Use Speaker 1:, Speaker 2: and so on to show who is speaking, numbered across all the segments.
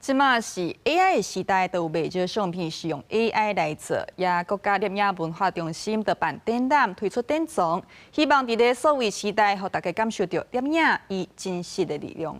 Speaker 1: 即马是 AI 的时代，都有袂少相片是用 AI 来做。也国家摄影文化中心的办展览推出展藏，希望伫个数位时代，互大家感受到摄影伊真实的力量。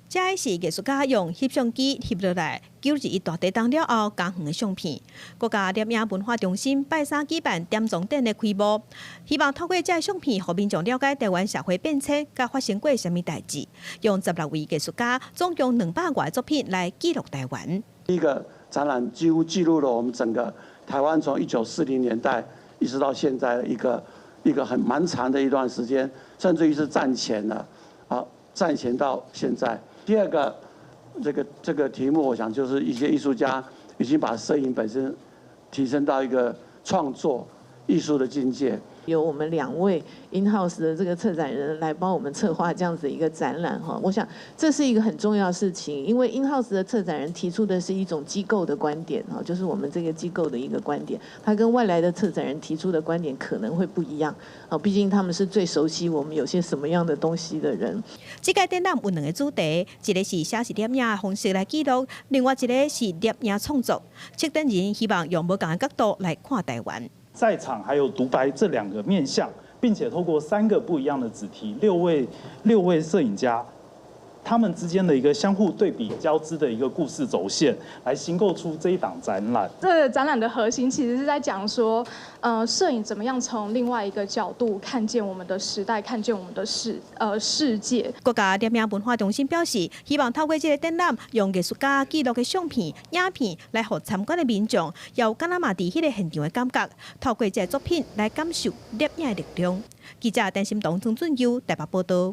Speaker 2: 这是艺术家用翕相机翕落来，揪入一大地当了后加远的相片。国家摄影文化中心拜三举办点藏展的开幕，希望透过这相片，互民众了解台湾社会变迁，甲发生过什么代志。用16位艺术家，总共200外作品来记录台湾。
Speaker 3: 第一个展览几乎记录了我们整个台湾从1940年代一直到现在的一个很蛮长的一段时间，甚至于是战前了，战前到现在。第二个，这个题目，我想就是一些艺术家已经把摄影本身提升到一个创作艺术的境界。
Speaker 4: 由我们2位 in-house 的这个策展人来帮我们策划这样子一个展览哈，我想这是一个很重要的事情，因为 in-house 的策展人提出的是一种机构的观点哈，就是我们这个机构的一个观点，他跟外来的策展人提出的观点可能会不一样啊，毕竟他们是最熟悉我们有些什么样的东西的人。
Speaker 2: 这个展览有2个主题，一个是写实摄影的方式来记录，另外一个是摄影创作。策展人希望用不同的角度来看台湾。
Speaker 5: 在场还有独白这2个面向，并且透过3个不一样的子题，6位摄影家，他们之间的一个相互对比交织的一个故事轴线，来形构出这一档展览。
Speaker 6: 这个展览的核心其实是在讲说，摄影怎么样从另外一个角度看见我们的时代，看见我们的世界。
Speaker 2: 国家摄影文化中心表示，希望透过这个展览，用艺术家记录的相片、影片，来互参观的民众，有敢若嘛伫迄个现场的感觉，透过这作品来感受摄影的力量。记者陈心东、曾俊佑台北报道。